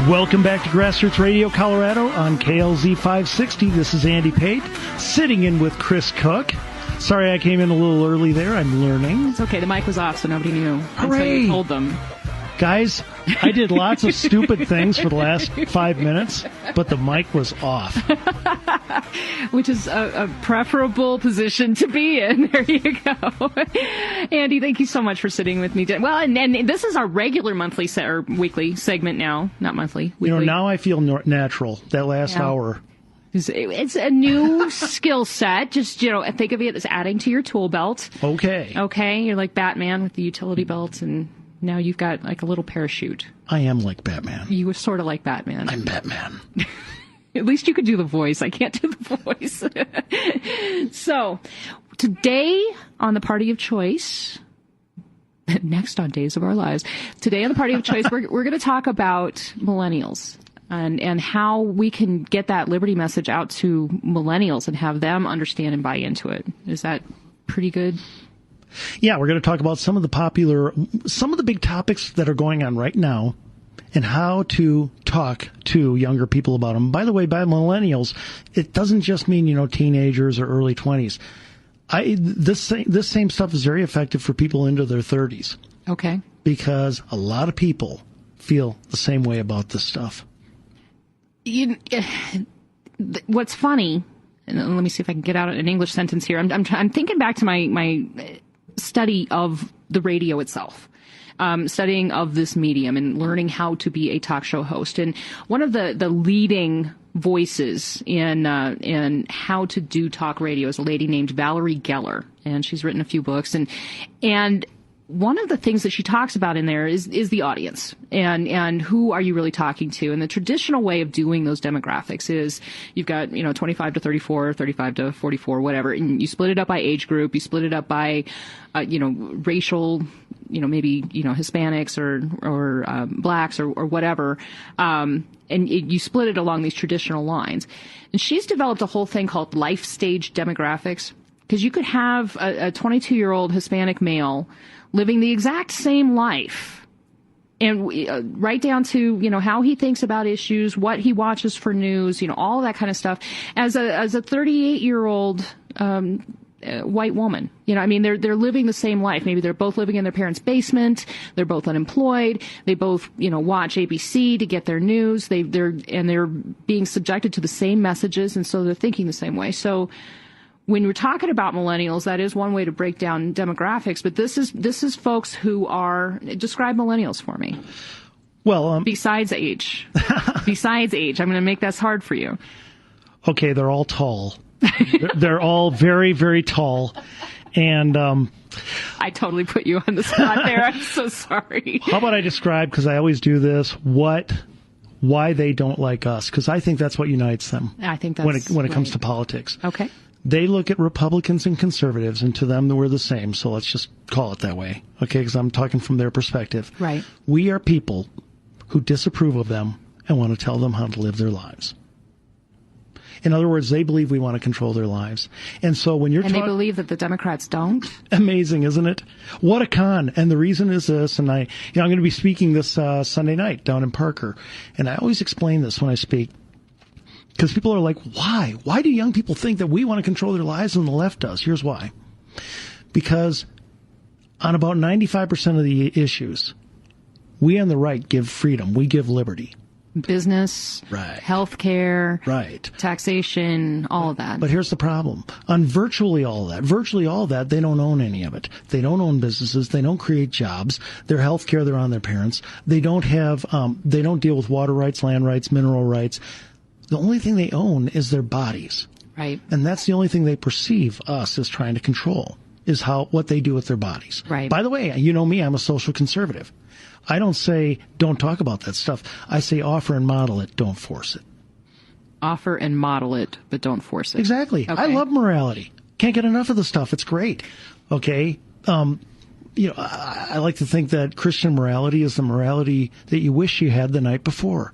Welcome back to Grassroots Radio Colorado on KLZ 560. This is Andy Pate, sitting in with Kris Cook. Sorry I came in a little early there. I'm learning. It's okay. The mic was off, so nobody knew. Hooray! You told them. Guys, I did lots of stupid things for the last 5 minutes, but the mic was off. Which is a preferable position to be in. There you go. Andy, thank you so much for sitting with me. Well, and this is our regular monthly or weekly segment now. Not monthly, weekly. You know, now I feel natural, that last hour. It's a new skill set. Just, think of it as adding to your tool belt. Okay. Okay, you're like Batman with the utility belt, and now you've got like a little parachute. I am like Batman. You were sort of like Batman. I'm Batman. At least you could do the voice. I can't do the voice. So, today on the Party of Choice, next on Days of Our Lives, today on the Party of Choice, we're going to talk about millennials and how we can get that liberty message out to millennials and have them understand and buy into it. Is that pretty good? Yeah, we're going to talk about some of the big topics that are going on right now and how to talk to younger people about them. By the way, by millennials, it doesn't just mean, teenagers or early 20s. This same stuff is very effective for people into their 30s. Okay. Because a lot of people feel the same way about this stuff. What's funny, and let me see if I can get out an English sentence here. I'm thinking back to my study of the radio itself, studying of this medium and learning how to be a talk show host. And one of the leading voices in how to do talk radio is a lady named Valerie Geller, and she's written a few books. And one of the things that she talks about in there is the audience and who are you really talking to. And the traditional way of doing those demographics is you've got, 25 to 34, 35 to 44, whatever. And you split it up by age group. You split it up by, racial, maybe, Hispanics or blacks or whatever. And you split it along these traditional lines. And she's developed a whole thing called life stage demographics, because you could have a 22-year-old Hispanic male living the exact same life, and right down to, how he thinks about issues, what he watches for news, all of that kind of stuff, as a 38-year-old white woman. They're living the same life. Maybe they're both living in their parents' basement. They're both unemployed. They both, watch ABC to get their news. They're being subjected to the same messages, and so they're thinking the same way. So when we're talking about millennials, that is one way to break down demographics, but this is folks who are, describe millennials for me. Well, besides age. Besides age. I'm going to make this hard for you. Okay, they're all tall. They're all very, very tall. And I totally put you on the spot there. I'm so sorry. How about I describe, because I always do this, why they don't like us, because I think that's what unites them. I think that's when it comes to politics. Okay. They look at Republicans and conservatives, and to them, we're the same. So let's just call it that way, okay? Because I'm talking from their perspective. Right. We are people who disapprove of them and want to tell them how to live their lives. In other words, they believe we want to control their lives. And so when you're they believe that the Democrats don't? Amazing, isn't it? What a con. And the reason is this, and I'm going to be speaking this Sunday night down in Parker. And I always explain this when I speak. Because people are like, why? Why do young people think that we want to control their lives and the left does? Here's why. Because on about 95% of the issues, we on the right give freedom. We give liberty. Business, right. Healthcare, right. Taxation, all of that. But here's the problem. On virtually all that, they don't own any of it. They don't own businesses. They don't create jobs. Their healthcare, they're on their parents. They don't have, they don't deal with water rights, land rights, mineral rights. The only thing they own is their bodies. Right. And that's the only thing they perceive us as trying to control, is what they do with their bodies. Right. By the way, you know me, I'm a social conservative. I don't say don't talk about that stuff. I say offer and model it, don't force it. Offer and model it, but don't force it. Exactly. Okay. I love morality. Can't get enough of the stuff. It's great. Okay. I like to think that Christian morality is the morality that you wish you had the night before.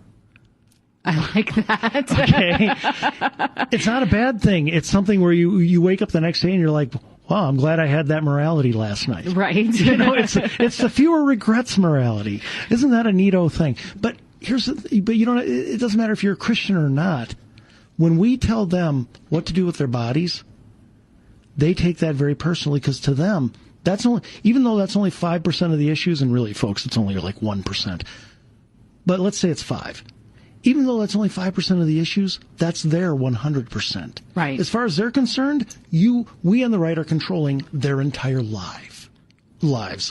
I like that. Okay. It's not a bad thing. It's something where you wake up the next day and you're like, wow, I'm glad I had that morality last night. Right. It's the fewer regrets morality. Isn't that a neato thing? But but you don't. It doesn't matter if you're a Christian or not. When we tell them what to do with their bodies, they take that very personally, because to them, even though that's only 5% of the issues, and really, folks, it's only like 1%. But let's say it's 5. Even though that's only 5% of the issues, that's their 100%. Right. As far as they're concerned, we on the right are controlling their entire lives.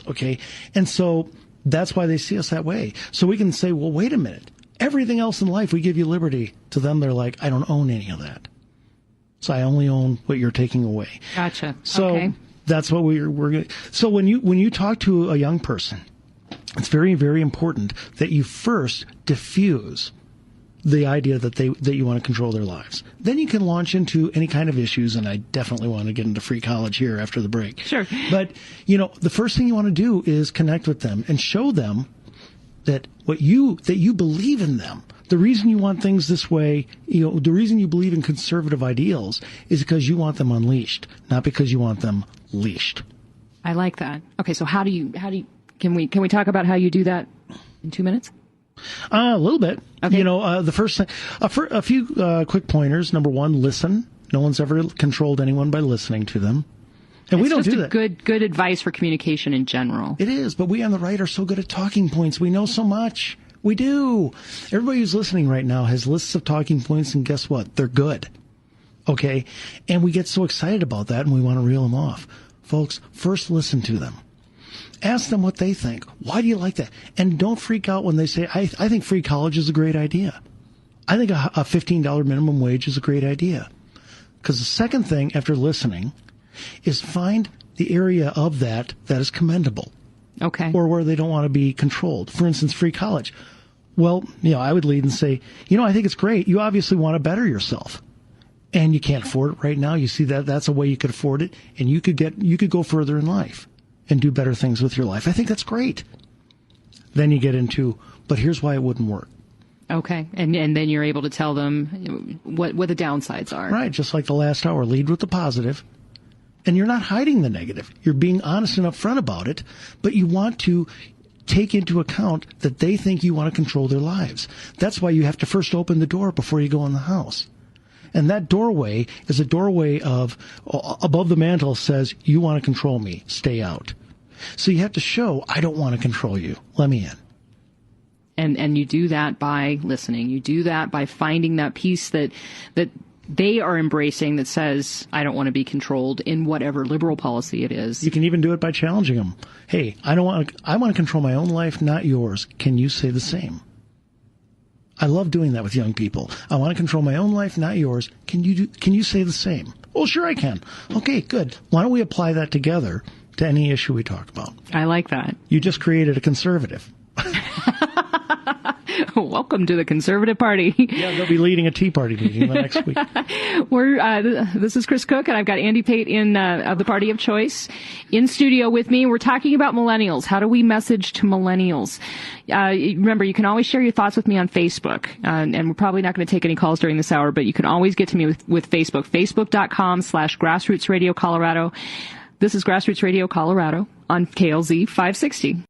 Okay. And so that's why they see us that way. So we can say, well, wait a minute. Everything else in life, we give you liberty. To them, they're like, I don't own any of that. So I only own what you're taking away. Gotcha. So okay. That's what we're going to. So when you talk to a young person, it's very, very important that you first diffuse the idea that you want to control their lives. Then you can launch into any kind of issues, and I definitely want to get into free college here after the break. Sure. But, the first thing you want to do is connect with them and show them that you believe in them. The reason you want things this way, the reason you believe in conservative ideals is because you want them unleashed, not because you want them leashed. I like that. Okay, so can we talk about how you do that in 2 minutes? A little bit. Okay. The first thing, a few quick pointers. Number one, listen. No one's ever controlled anyone by listening to them. And we don't do that. It's just good advice for communication in general. It is, but we on the right are so good at talking points. We know so much. We do. Everybody who's listening right now has lists of talking points, and guess what? They're good. Okay? And we get so excited about that, and we want to reel them off. Folks, first listen to them. Ask them what they think. Why do you like that? And don't freak out when they say, I think free college is a great idea. I think a $15 minimum wage is a great idea. Because the second thing after listening is find the area of that is commendable. Okay. Or where they don't want to be controlled. For instance, free college. Well, I would lead and say, I think it's great. You obviously want to better yourself. And you can't afford it right now. You see that's a way you could afford it. And you could go further in life and do better things with your life. I think that's great. Then you get into, but here's why it wouldn't work. Okay. And then you're able to tell them what the downsides are. Right. Just like the last hour, lead with the positive. And you're not hiding the negative. You're being honest and upfront about it, but you want to take into account that they think you want to control their lives. That's why you have to first open the door before you go in the house. And that doorway is a doorway of, above the mantle says, you want to control me, stay out. So you have to show, I don't want to control you, let me in. And you do that by listening. You do that by finding that piece that they are embracing that says, I don't want to be controlled in whatever liberal policy it is. You can even do it by challenging them. Hey, I want to control my own life, not yours. Can you say the same? I love doing that with young people. I want to control my own life, not yours. Can you say the same? Well, sure I can. Okay, good. Why don't we apply that together to any issue we talk about? I like that. You just created a conservative. Welcome to the Conservative Party. Yeah, they'll be leading a Tea Party meeting the next week. This is Kris Cook, and I've got Andy Pate of the Party of Choice in studio with me. We're talking about millennials. How do we message to millennials? Remember, you can always share your thoughts with me on Facebook, and we're probably not going to take any calls during this hour, but you can always get to me with Facebook, facebook.com/Grassroots Radio Colorado. This is Grassroots Radio Colorado on KLZ 560.